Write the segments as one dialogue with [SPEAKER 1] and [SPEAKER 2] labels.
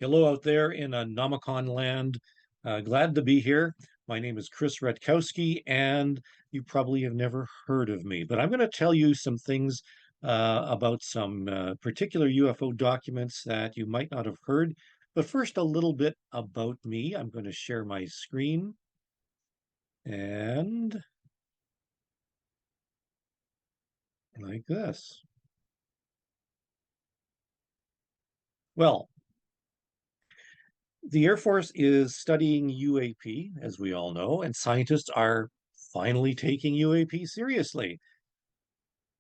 [SPEAKER 1] Hello out there in Nomicon land. Glad to be here. My name is Chris Rutkowski, and you probably have never heard of me, but I'm going to tell you some things about some particular UFO documents that you might not have heard. But first, a little bit about me. I'm going to share my screen and like this. Well, the Air Force is studying UAP, as we all know, and scientists are finally taking UAP seriously.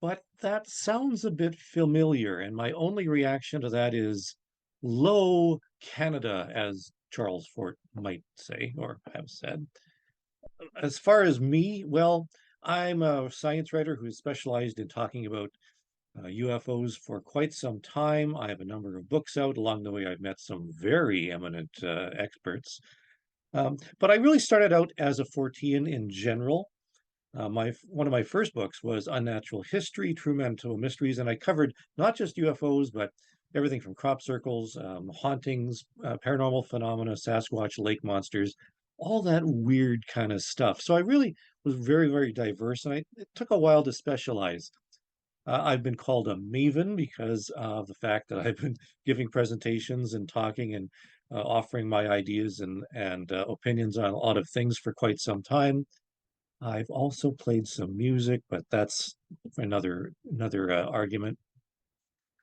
[SPEAKER 1] But that sounds a bit familiar, and my only reaction to that is low Canada, as Charles Fort might say or have said. As far as me, well, I'm a science writer who's specialized in talking about UFOs for quite some time. I have a number of books out. Along the way, I've met some very eminent experts. But I really started out as a Fortean in general. My one of my first books was Unnatural History, True Manitoba Mysteries, and I covered not just UFOs, but everything from crop circles, hauntings, paranormal phenomena, Sasquatch, lake monsters, all that weird kind of stuff. So I really was very, very diverse, and it took a while to specialize. I've been called a maven because of the fact that I've been giving presentations and talking and offering my ideas and opinions on a lot of things for quite some time. I've also played some music, but that's another argument.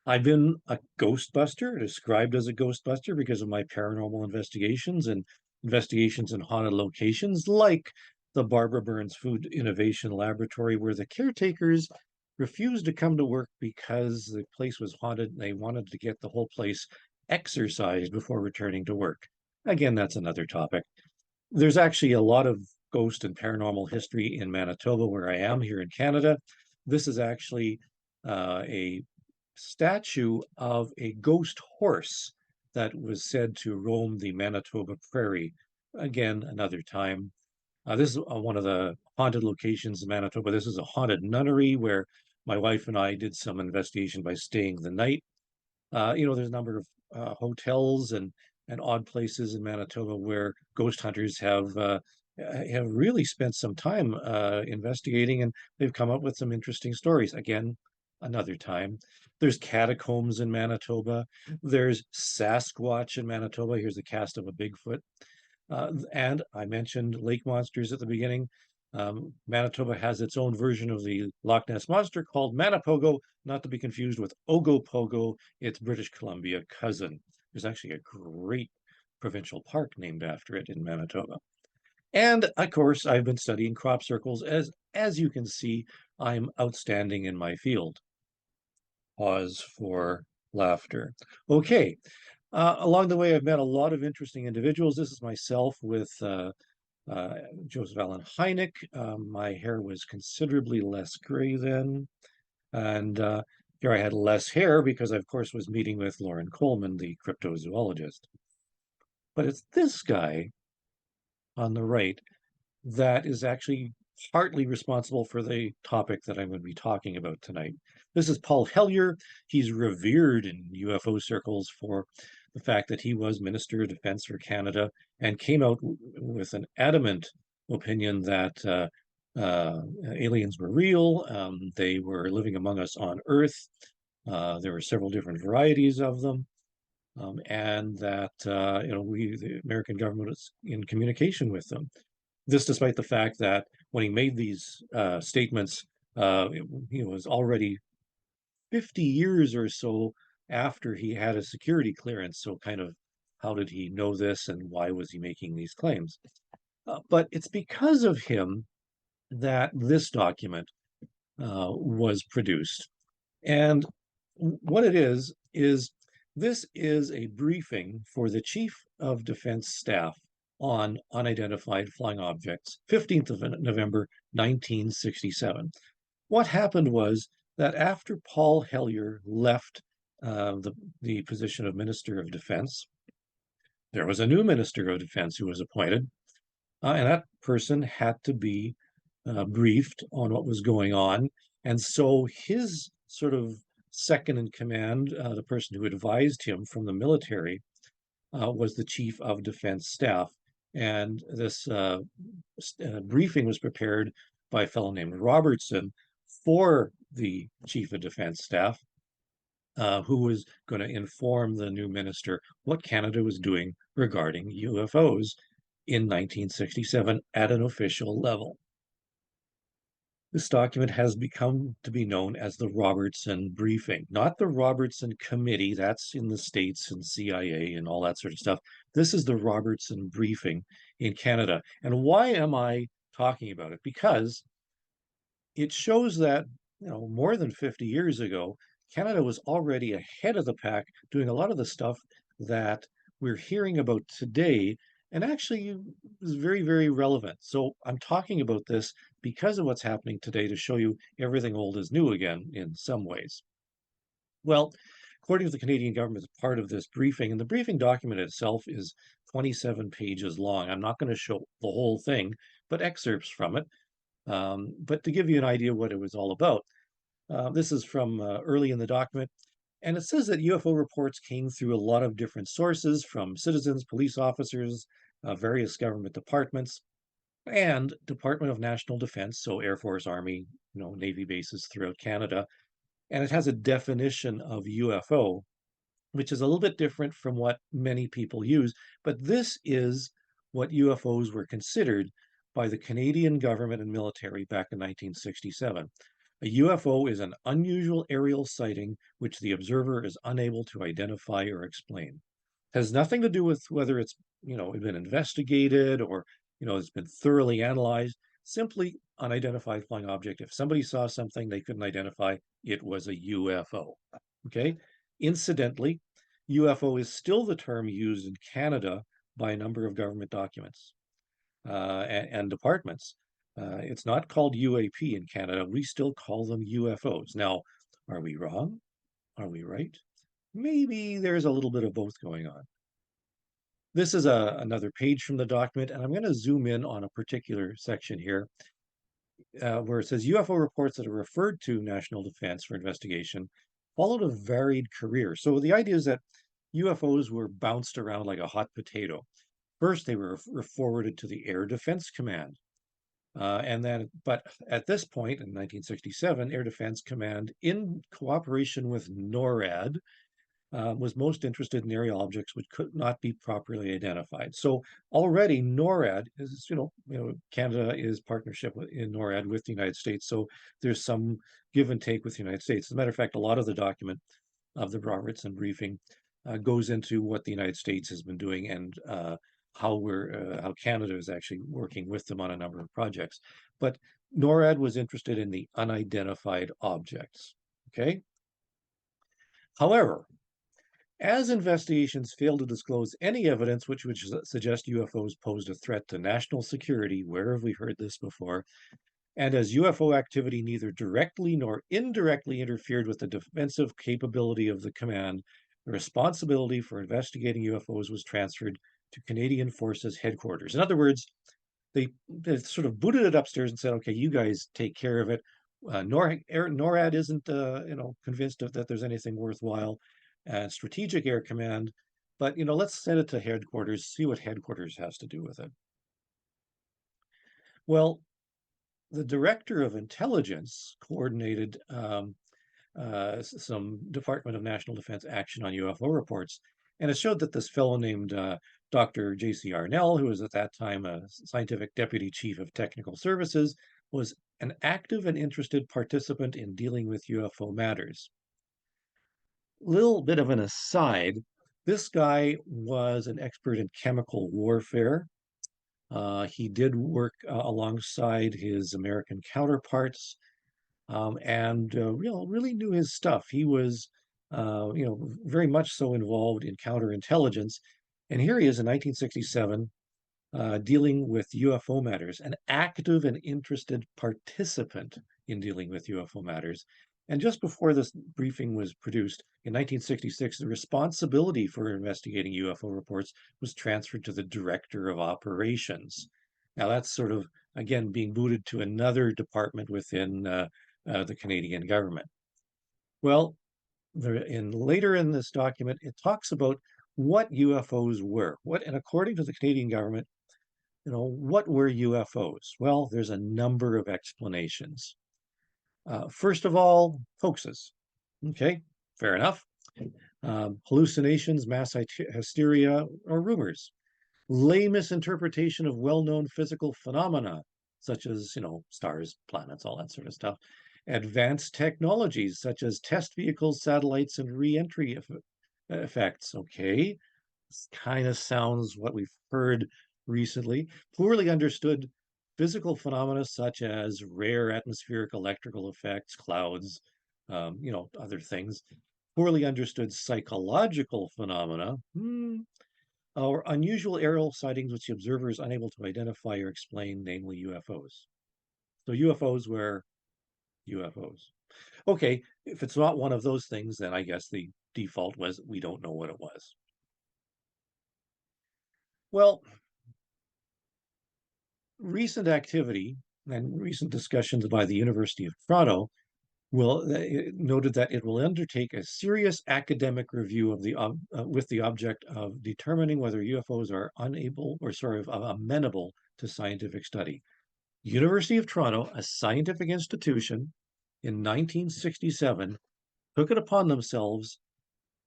[SPEAKER 1] I've been a ghostbuster, described as a ghostbuster because of my paranormal investigations and investigations in haunted locations, like the Barbara Burns Food Innovation Laboratory, where the caretakers refused to come to work because the place was haunted and they wanted to get the whole place exorcised before returning to work. Again, that's another topic. There's actually a lot of ghost and paranormal history in Manitoba, where I am here in Canada. This is actually a statue of a ghost horse that was said to roam the Manitoba prairie. Again, another time. This is one of the haunted locations in Manitoba. This is a haunted nunnery where my wife and I did some investigation by staying the night. There's a number of hotels and odd places in Manitoba where ghost hunters have really spent some time investigating, and they've come up with some interesting stories. Again, another time. There's catacombs in Manitoba. There's Sasquatch in Manitoba. Here's a cast of a Bigfoot. And I mentioned lake monsters at the beginning. Manitoba has its own version of the Loch Ness Monster called Manipogo, not to be confused with Ogopogo, its British Columbia cousin. There's actually a great provincial park named after it in Manitoba. And of course, I've been studying crop circles. As you can see, I'm outstanding in my field. Pause for laughter. Okay. Along the way, I've met a lot of interesting individuals. This is myself with Joseph Allen Hynek. My hair was considerably less gray then. And here I had less hair because I, of course, was meeting with Lauren Coleman, the cryptozoologist. But it's this guy on the right that is actually partly responsible for the topic that I'm going to be talking about tonight. This is Paul Hellyer. He's revered in UFO circles for the fact that he was Minister of Defense for Canada and came out with an adamant opinion that aliens were real. They were living among us on Earth. There were several different varieties of them. And that the American government was in communication with them. This, despite the fact that when he made these statements, he was already 50 years or so after he had a security clearance. So, kind of, how did he know this, and why was he making these claims? But it's because of him that this document was produced. And what it is this is a briefing for the Chief of Defense Staff on unidentified flying objects, 15th of November, 1967. What happened was that after Paul Hellyer left the position of Minister of Defense, there was a new Minister of Defense who was appointed, and that person had to be briefed on what was going on. And so his sort of second in command, the person who advised him from the military, was the Chief of Defense Staff. And this briefing was prepared by a fellow named Robertson for the Chief of Defense Staff, who was going to inform the new minister what Canada was doing regarding UFOs in 1967 at an official level. This document has become to be known as the Robertson Briefing, not the Robertson Committee. That's in the States and CIA and all that sort of stuff. This is the Robertson Briefing in Canada. And why am I talking about it? Because it shows that, more than 50 years ago, Canada was already ahead of the pack doing a lot of the stuff that we're hearing about today, and actually is very, very relevant. So I'm talking about this because of what's happening today to show you everything old is new again in some ways. Well, according to the Canadian government, as part of this briefing, and the briefing document itself is 27 pages long. I'm not going to show the whole thing, but excerpts from it. But to give you an idea what it was all about, this is from early in the document. And it says that UFO reports came through a lot of different sources from citizens, police officers, various government departments, and Department of National Defense, so Air Force, Army, Navy bases throughout Canada. And it has a definition of UFO, which is a little bit different from what many people use. But this is what UFOs were considered by the Canadian government and military back in 1967. A UFO is an unusual aerial sighting which the observer is unable to identify or explain. It has nothing to do with whether it's, been investigated or, it's been thoroughly analyzed. Simply unidentified flying object. If somebody saw something they couldn't identify, it was a UFO. Okay. Incidentally, UFO is still the term used in Canada by a number of government documents and departments. It's not called UAP in Canada. We still call them UFOs. Now, are we wrong? Are we right? Maybe there's a little bit of both going on. This is another page from the document, and I'm going to zoom in on a particular section here where it says UFO reports that are referred to national defense for investigation followed a varied career. So the idea is that UFOs were bounced around like a hot potato. First, they were forwarded to the Air Defense Command. But at this point in 1967, Air Defense Command, in cooperation with NORAD, was most interested in aerial objects which could not be properly identified. So already NORAD is, Canada is partnership in NORAD with the United States. So there's some give and take with the United States. As a matter of fact, a lot of the document of the Robertson briefing goes into what the United States has been doing and how Canada is actually working with them on a number of projects. But NORAD was interested in the unidentified objects. Okay. However, as investigations failed to disclose any evidence which would suggest UFOs posed a threat to national security, where have we heard this before? And as UFO activity neither directly nor indirectly interfered with the defensive capability of the command, the responsibility for investigating UFOs was transferred to Canadian Forces headquarters. In other words, they sort of booted it upstairs and said, "Okay, you guys take care of it." NORAD isn't, convinced that there's anything worthwhile. Strategic Air Command, but let's send it to headquarters. See what headquarters has to do with it. Well, the director of intelligence coordinated some Department of National Defense action on UFO reports. And it showed that this fellow named Dr. J.C. Arnell, who was at that time a scientific deputy chief of technical services, was an active and interested participant in dealing with UFO matters. Little bit of an aside, this guy was an expert in chemical warfare. He did work alongside his American counterparts and really knew his stuff. He was, very much so involved in counterintelligence. And here he is in 1967 dealing with UFO matters, an active and interested participant in dealing with UFO matters. And just before this briefing was produced in 1966, the responsibility for investigating UFO reports was transferred to the director of operations. Now, that's sort of, again, being booted to another department within the Canadian government. Well, later in this document, it talks about what UFOs were. And according to the Canadian government, what were UFOs? Well, there's a number of explanations. First of all, hoaxes. Okay, fair enough. Hallucinations, mass hysteria, or rumors. Lay misinterpretation of well-known physical phenomena, such as, stars, planets, all that sort of stuff. Advanced technologies, such as test vehicles, satellites, and re-entry effects. Okay, this kind of sounds what we've heard recently. Poorly understood physical phenomena, such as rare atmospheric electrical effects, clouds, other things. Poorly understood psychological phenomena, or unusual aerial sightings which the observer is unable to identify or explain, namely UFOs. So UFOs were UFOs. Okay, if it's not one of those things, then I guess the default was we don't know what it was. Well, recent activity and recent discussions by the University of Toronto will noted that it will undertake a serious academic review of with the object of determining whether UFOs are unable or sort of amenable to scientific study. University of Toronto, a scientific institution, in 1967 took it upon themselves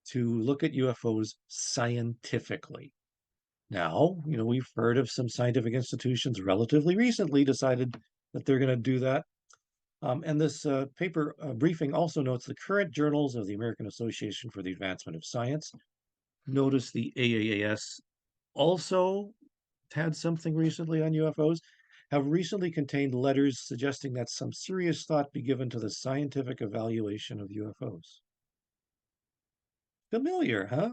[SPEAKER 1] to look at UFOs scientifically. Now, we've heard of some scientific institutions relatively recently decided that they're going to do that. And this paper briefing also notes the current journals of the American Association for the Advancement of Science. Notice the AAAS also had something recently on UFOs, have recently contained letters suggesting that some serious thought be given to the scientific evaluation of UFOs. Familiar, huh?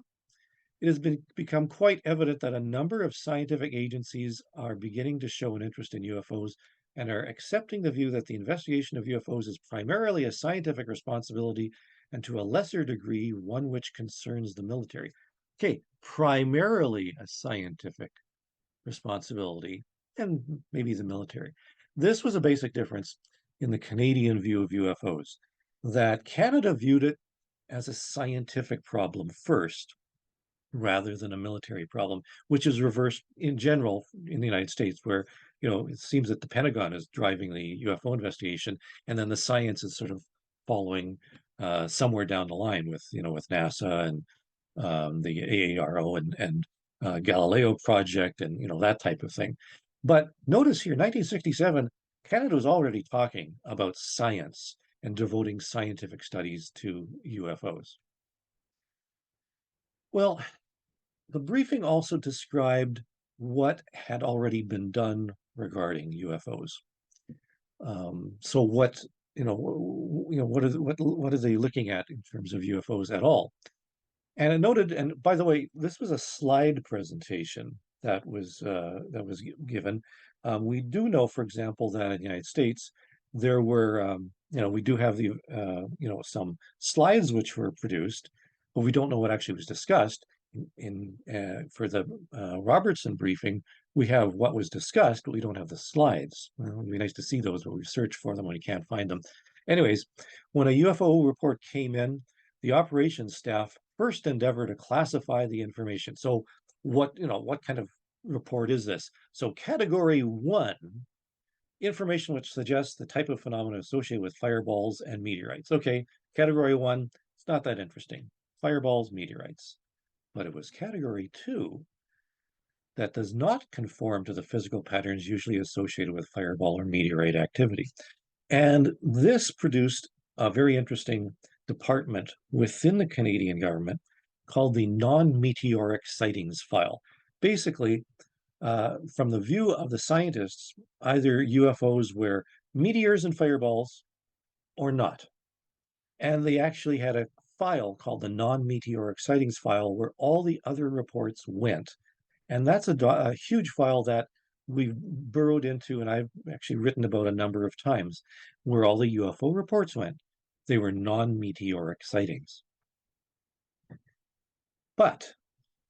[SPEAKER 1] It has become quite evident that a number of scientific agencies are beginning to show an interest in UFOs and are accepting the view that the investigation of UFOs is primarily a scientific responsibility and to a lesser degree one which concerns the military. Okay, primarily a scientific responsibility and maybe the military. This was a basic difference in the Canadian view of UFOs, that Canada viewed it as a scientific problem first rather than a military problem, which is reversed in general in the United States, where it seems that the Pentagon is driving the UFO investigation, and then the science is sort of following somewhere down the line with NASA and the AARO and Galileo project and that type of thing. But notice here, 1967, Canada was already talking about science and devoting scientific studies to UFOs. Well, the briefing also described what had already been done regarding UFOs. So what are they looking at in terms of UFOs at all? And it noted, and by the way, this was a slide presentation that was given. We do know, for example, that in the United States there were, we do have some slides which were produced, but we don't know what actually was discussed. For the Robertson briefing, we have what was discussed, but we don't have the slides. Well, it'd be nice to see those, but we search for them when you can't find them. Anyways, when a UFO report came in, the operations staff first endeavor to classify the information. So what kind of report is this? So category 1, information which suggests the type of phenomena associated with fireballs and meteorites. Okay, category 1, it's not that interesting. Fireballs, meteorites. But it was category 2 that does not conform to the physical patterns usually associated with fireball or meteorite activity. And this produced a very interesting department within the Canadian government called the Non-Meteoric Sightings File. Basically, from the view of the scientists, either UFOs were meteors and fireballs or not. And they actually had a file called the Non-Meteoric Sightings File where all the other reports went. And that's a huge file that we've burrowed into, and I've actually written about a number of times, where all the UFO reports went. They were non-meteoric sightings. But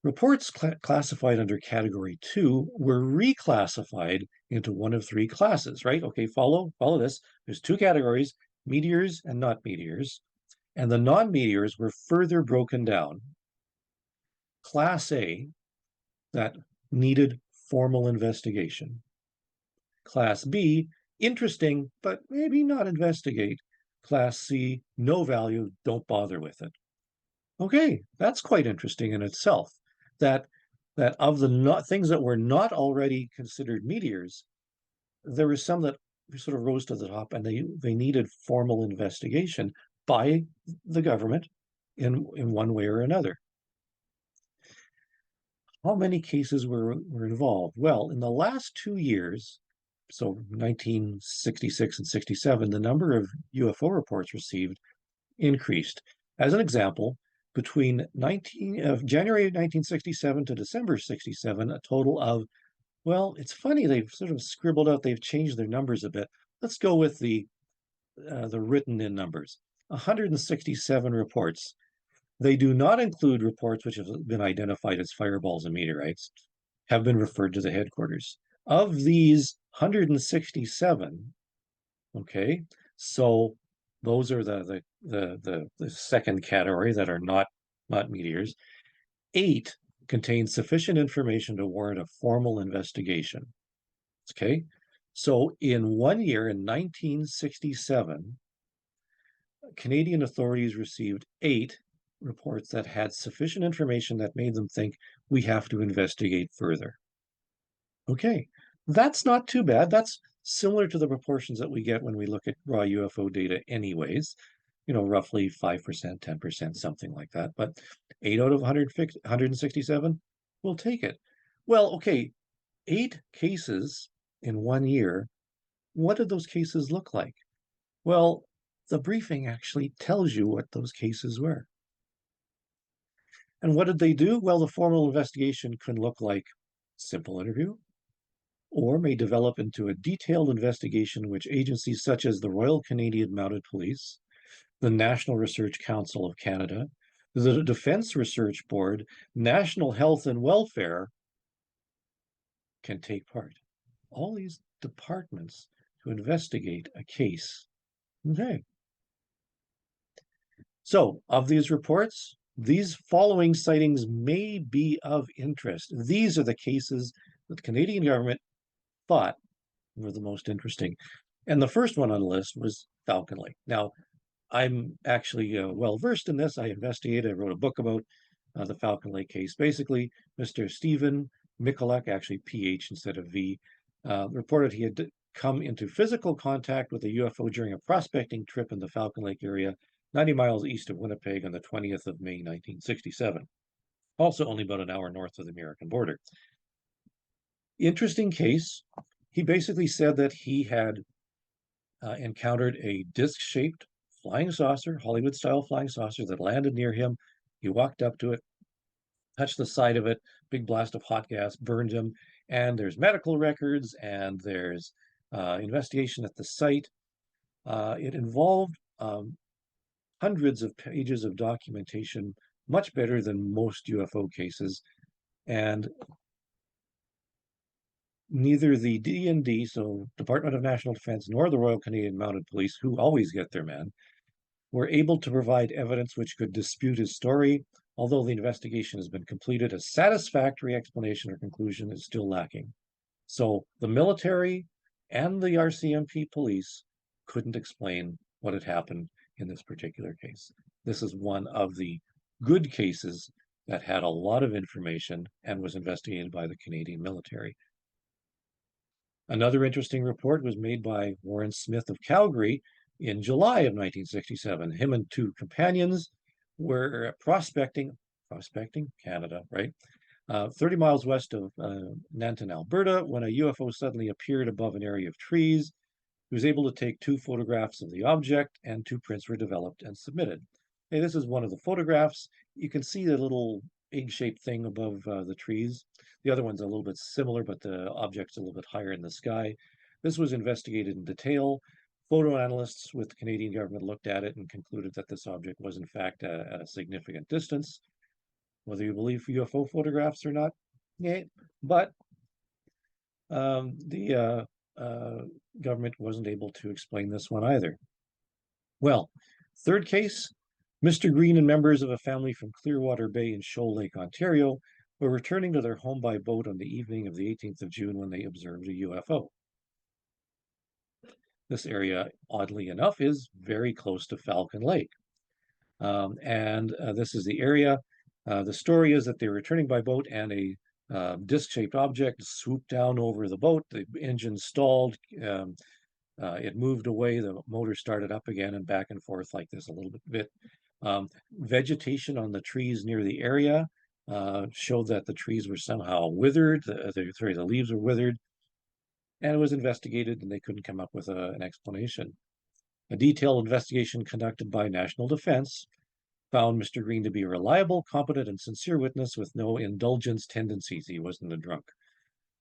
[SPEAKER 1] reports classified under category 2 were reclassified into one of 3 classes, right? Okay, follow this. There's 2 categories, meteors and not meteors. And the non-meteors were further broken down. Class A, that needed formal investigation. Class B, interesting, but maybe not investigate. Class C, no value, don't bother with it. Okay, that's quite interesting in itself. That that of the not things that were not already considered meteors, there were some that sort of rose to the top, and they needed formal investigation by the government in one way or another. How many cases were involved? Well, in the last 2 years, so 1966 and 67, the number of UFO reports received increased. As an example, between January 1967 to December 67, a total of, well, it's funny, they've sort of scribbled out, they've changed their numbers a bit. Let's go with the written in numbers. 167 reports. They do not include reports which have been identified as fireballs and meteorites, have been referred to the headquarters. Of these 167, okay, so those are the second category that are not meteors. 8 contain sufficient information to warrant a formal investigation. Okay, so in 1 year, in 1967, Canadian authorities received 8 reports that had sufficient information that made them think we have to investigate further. Okay, that's not too bad. That's similar to the proportions that we get when we look at raw UFO data anyways, roughly 5%, 10%, something like that. But 8 out of 167, we'll take it. Well, okay, 8 cases in 1 year. What did those cases look like? Well, the briefing actually tells you what those cases were. And what did they do? Well, the formal investigation can look like simple interview, or may develop into a detailed investigation which agencies such as the Royal Canadian Mounted Police, the National Research Council of Canada, the Defence Research Board, National Health and Welfare can take part. All these departments to investigate a case. Okay. So, of these reports, these following sightings may be of interest. These are the cases that the Canadian government thought were the most interesting. And the first one on the list was Falcon Lake. Now, I'm actually well versed in this. I investigated, I wrote a book about the Falcon Lake case. Basically, Mr. Stephen Mikulak, actually PH instead of V, reported he had come into physical contact with a UFO during a prospecting trip in the Falcon Lake area, 90 miles east of Winnipeg on the 20th of May, 1967. Also only about an hour north of the American border. Interesting case. He basically said that he had encountered a disc-shaped flying saucer, Hollywood-style flying saucer that landed near him. He walked up to it, touched the side of it, big blast of hot gas burned him, and there's medical records and there's investigation at the site. It involved hundreds of pages of documentation, much better than most UFO cases, and neither the D&D, so Department of National Defense, nor the Royal Canadian Mounted Police, who always get their man, were able to provide evidence which could dispute his story. Although the investigation has been completed, a satisfactory explanation or conclusion is still lacking. So the military and the RCMP police couldn't explain what had happened in this particular case. This is one of the good cases that had a lot of information and was investigated by the Canadian military. Another interesting report was made by Warren Smith of Calgary in July of 1967. Him and 2 companions were prospecting Canada, right? 30 miles west of Nanton, Alberta, when a UFO suddenly appeared above an area of trees. He was able to take 2 photographs of the object, and 2 prints were developed and submitted. Hey, this is one of the photographs. You can see the little egg-shaped thing above the trees. The other one's a little bit similar, but the object's a little bit higher in the sky. This was investigated in detail. Photo analysts with the Canadian government looked at it and concluded that this object was in fact at a significant distance. Whether you believe UFO photographs or not, yeah, but the government wasn't able to explain this one either. Well, third case, Mr. Green and members of a family from Clearwater Bay in Shoal Lake, Ontario, were returning to their home by boat on the evening of the 18th of June when they observed a UFO. This area, oddly enough, is very close to Falcon Lake. This is the area. The story is that they were returning by boat and a disc-shaped object swooped down over the boat. The engine stalled. It moved away. The motor started up again and back and forth like this a little bit. Vegetation on the trees near the area showed that the trees were somehow withered. The leaves were withered. And it was investigated, and they couldn't come up with an explanation. A detailed investigation conducted by National Defense found Mr. Green to be a reliable, competent, and sincere witness with no indulgence tendencies. He wasn't a drunk.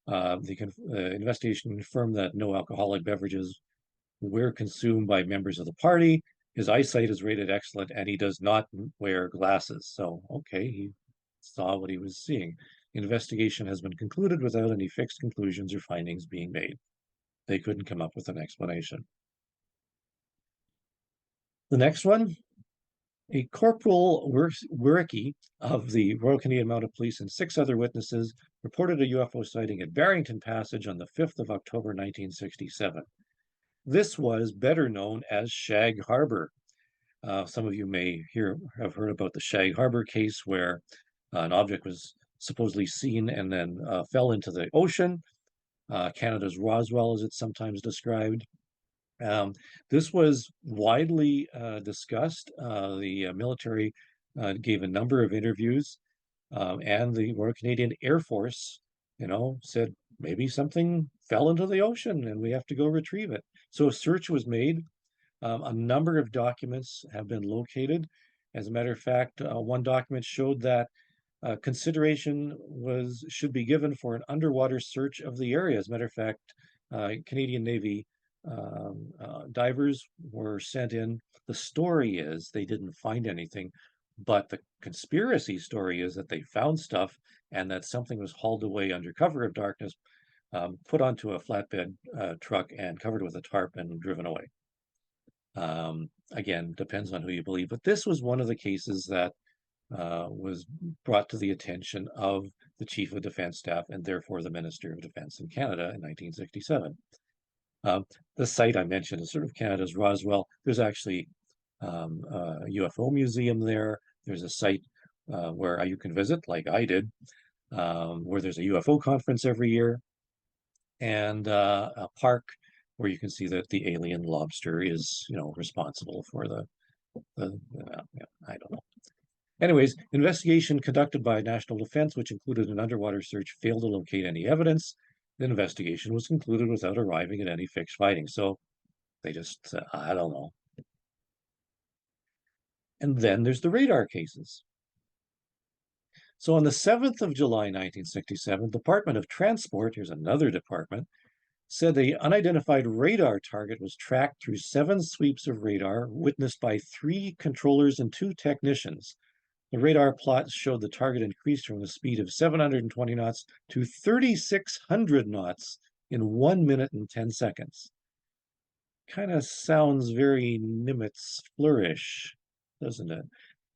[SPEAKER 1] The investigation confirmed that no alcoholic beverages were consumed by members of the party. His eyesight is rated excellent, and he does not wear glasses. So, okay, he saw what he was seeing. The investigation has been concluded without any fixed conclusions or findings being made. They couldn't come up with an explanation. The next one, a Corporal Wiricki of the Royal Canadian Mounted Police and 6 other witnesses reported a UFO sighting at Barrington Passage on the 5th of October, 1967. This was better known as Shag Harbor. Some of you may have heard about the Shag Harbor case where an object was supposedly seen and then fell into the ocean. Canada's Roswell, as it's sometimes described. This was widely discussed. The military gave a number of interviews, and the Royal Canadian Air Force, said maybe something fell into the ocean and we have to go retrieve it. So a search was made. A number of documents have been located. As a matter of fact, one document showed that consideration should be given for an underwater search of the area. As a matter of fact, Canadian Navy divers were sent in. The story is they didn't find anything, but the conspiracy story is that they found stuff and that something was hauled away under cover of darkness, put onto a flatbed truck and covered with a tarp and driven away. Again, depends on who you believe, but this was one of the cases that was brought to the attention of the Chief of Defense Staff and therefore the Minister of Defense in Canada in 1967. The site I mentioned is sort of Canada's Roswell. There's actually a UFO museum there. There's a site where you can visit, like I did, where there's a UFO conference every year, and a park where you can see that the alien lobster is, responsible for I don't know. Anyways, investigation conducted by National Defense, which included an underwater search, failed to locate any evidence. The investigation was concluded without arriving at any fixed findings. So they just said, I don't know. And then there's the radar cases. So on the 7th of July, 1967, Department of Transport, here's another department, said the unidentified radar target was tracked through 7 sweeps of radar witnessed by 3 controllers and 2 technicians. The radar plots showed the target increased from a speed of 720 knots to 3,600 knots in 1 minute and 10 seconds. Kind of sounds very Nimitz flourish, doesn't it?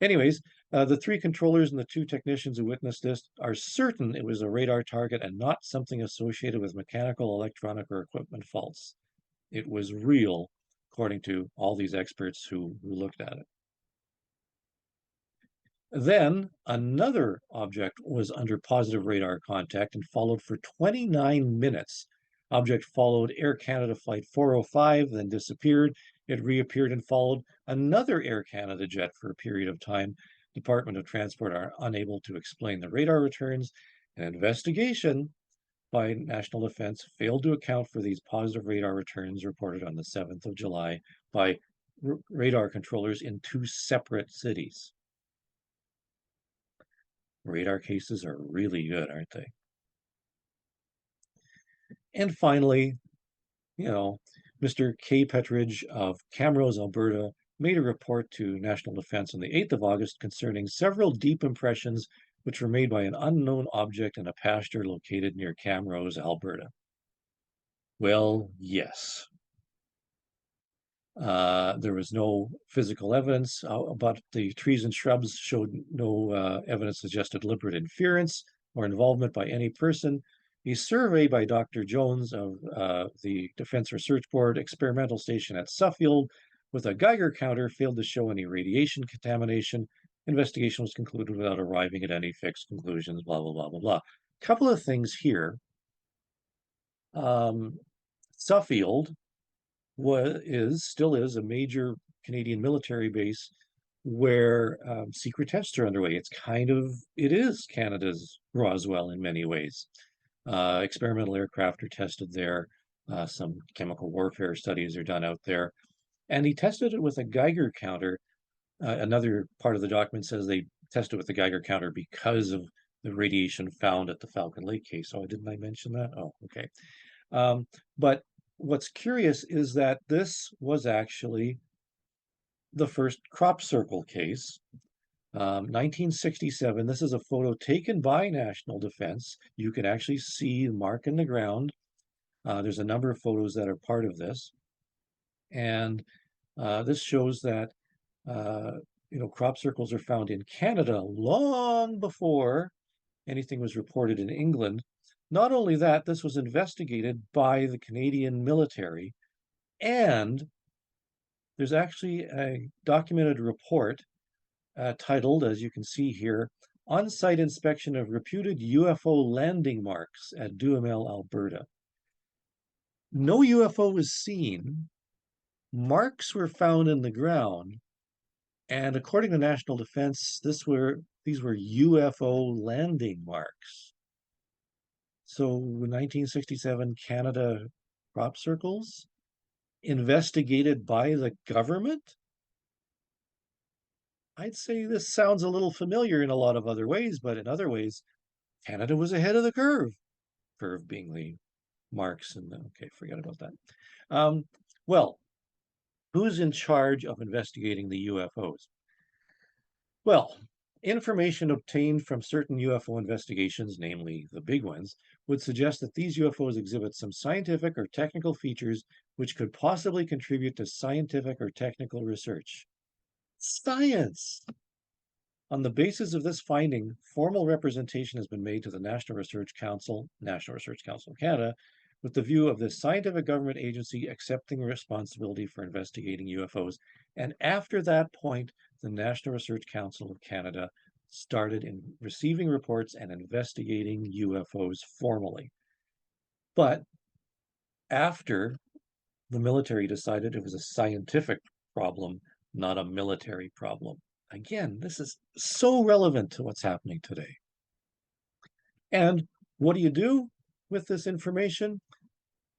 [SPEAKER 1] Anyways, the 3 controllers and the 2 technicians who witnessed this are certain it was a radar target and not something associated with mechanical, electronic, or equipment faults. It was real, according to all these experts who looked at it. Then another object was under positive radar contact and followed for 29 minutes. Object followed Air Canada Flight 405, then disappeared. It reappeared and followed another Air Canada jet for a period of time. Department of Transport are unable to explain the radar returns. An investigation by National Defense failed to account for these positive radar returns reported on the 7th of July by radar controllers in 2 separate cities. Radar cases are really good, aren't they? And finally, Mr. K. Petridge of Camrose, Alberta, made a report to National Defense on the 8th of August concerning several deep impressions which were made by an unknown object in a pasture located near Camrose, Alberta. Well, yes. There was no physical evidence, but the trees and shrubs showed no evidence suggested deliberate interference or involvement by any person. A survey by Dr. Jones of the Defense Research Board experimental station at Suffield with a Geiger counter failed to show any radiation contamination. Investigation was concluded without arriving at any fixed conclusions, blah, blah, blah, blah, blah. Couple of things here. Suffield still is a major Canadian military base where secret tests are underway. It is Canada's Roswell in many ways. Experimental aircraft are tested there. Some chemical warfare studies are done out there. And he tested it with a Geiger counter. Another part of the document says they tested with the Geiger counter because of the radiation found at the Falcon Lake case. Oh, didn't I mention that? Oh, okay. But what's curious is that this was actually the first crop circle case. 1967, this is a photo taken by National Defense. You can actually see the mark in the ground. There's a number of photos that are part of this. And this shows that, crop circles are found in Canada long before anything was reported in England. Not only that, this was investigated by the Canadian military, and there's actually a documented report titled, as you can see here, On-Site Inspection of Reputed UFO Landing Marks at Duhamel, Alberta. No UFO was seen. Marks were found in the ground, and according to National Defense, these were UFO landing marks. So 1967 Canada crop circles investigated by the government? I'd say this sounds a little familiar in a lot of other ways, but in other ways, Canada was ahead of the curve. Curve being the marks and okay, forget about that. Well, who's in charge of investigating the UFOs? Well, information obtained from certain UFO investigations, namely the big ones, would suggest that these UFOs exhibit some scientific or technical features which could possibly contribute to scientific or technical research. Science! On the basis of this finding, formal representation has been made to the National Research Council of Canada, with the view of this scientific government agency accepting responsibility for investigating UFOs. And after that point, the National Research Council of Canada started in receiving reports and investigating UFOs formally. But after the military decided it was a scientific problem, not a military problem. Again, this is so relevant to what's happening today. And what do you do with this information?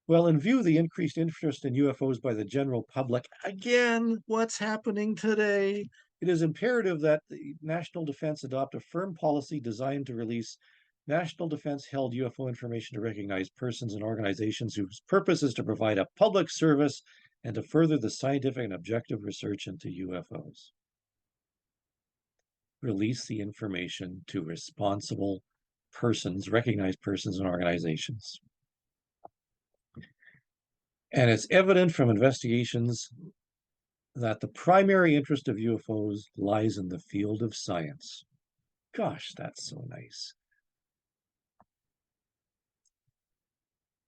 [SPEAKER 1] Well, in view of the increased interest in UFOs by the general public, again, what's happening today? It is imperative that the National Defense adopt a firm policy designed to release National Defense-held UFO information to recognize persons and organizations whose purpose is to provide a public service and to further the scientific and objective research into UFOs. Release the information to responsible persons, recognized persons and organizations. And it's evident from investigations that the primary interest of UFOs lies in the field of science. Gosh, that's so nice.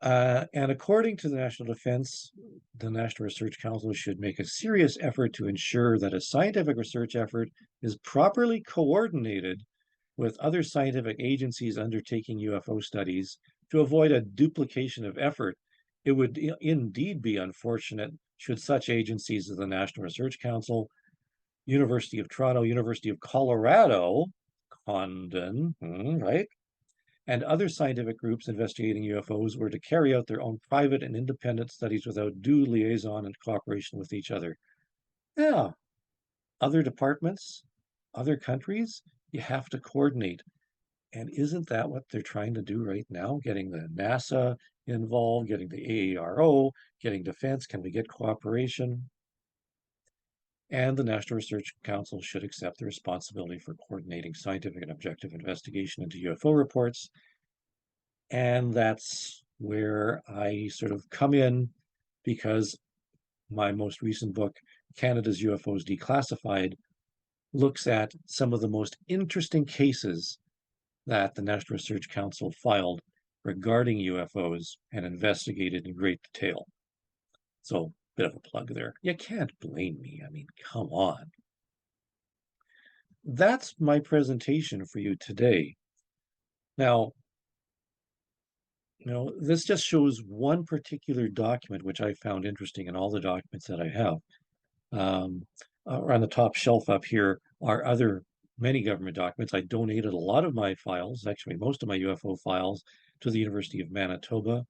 [SPEAKER 1] And according to the National Defense, the National Research Council should make a serious effort to ensure that a scientific research effort is properly coordinated with other scientific agencies undertaking UFO studies to avoid a duplication of effort. It would indeed be unfortunate should such agencies as the National Research Council, University of Toronto, University of Colorado, Condon, right? And other scientific groups investigating UFOs were to carry out their own private and independent studies without due liaison and cooperation with each other. Yeah, other departments, other countries, you have to coordinate. And isn't that what they're trying to do right now? Getting the NASA involved, getting the AARO, getting defense. Can we get cooperation? And the National Research Council should accept the responsibility for coordinating scientific and objective investigation into UFO reports. And that's where I sort of come in, because my most recent book, Canada's UFOs Declassified, looks at some of the most interesting cases that the National Research Council filed regarding UFOs and investigated in great detail. So, bit of a plug there. You can't blame me. I mean, come on. That's my presentation for you today. Now, this just shows one particular document which I found interesting in all the documents that I have. Um, on the top shelf up here are other many government documents. I donated a lot of my files, actually most of my UFO files, to the University of Manitoba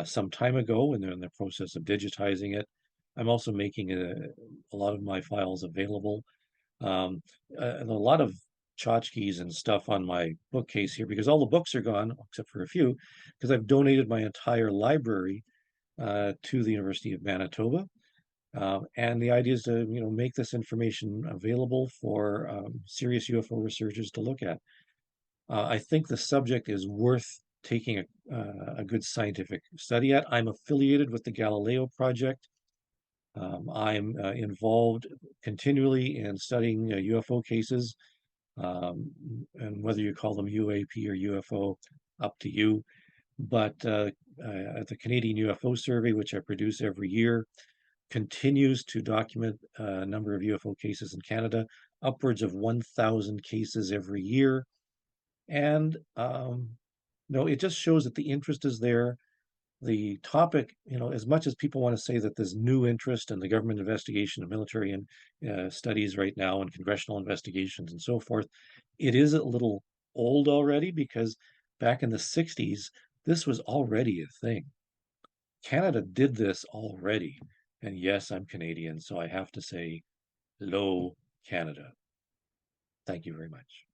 [SPEAKER 1] some time ago, and they're in the process of digitizing it. I'm also making a lot of my files available. Um, and a lot of tchotchkes and stuff on my bookcase here because all the books are gone except for a few because I've donated my entire library to the University of Manitoba. And the idea is to, make this information available for serious UFO researchers to look at. I think the subject is worth taking a good scientific study at. I'm affiliated with the Galileo Project. I'm involved continually in studying UFO cases, and whether you call them UAP or UFO, up to you. But the Canadian UFO Survey, which I produce every year, continues to document a number of UFO cases in Canada, upwards of 1,000 cases every year. And no, it just shows that the interest is there. The topic, as much as people want to say that there's new interest in the government investigation of military and studies right now and congressional investigations and so forth, it is a little old already because back in the 60s, this was already a thing. Canada did this already. And yes, I'm Canadian, so I have to say, hello, Canada. Thank you very much.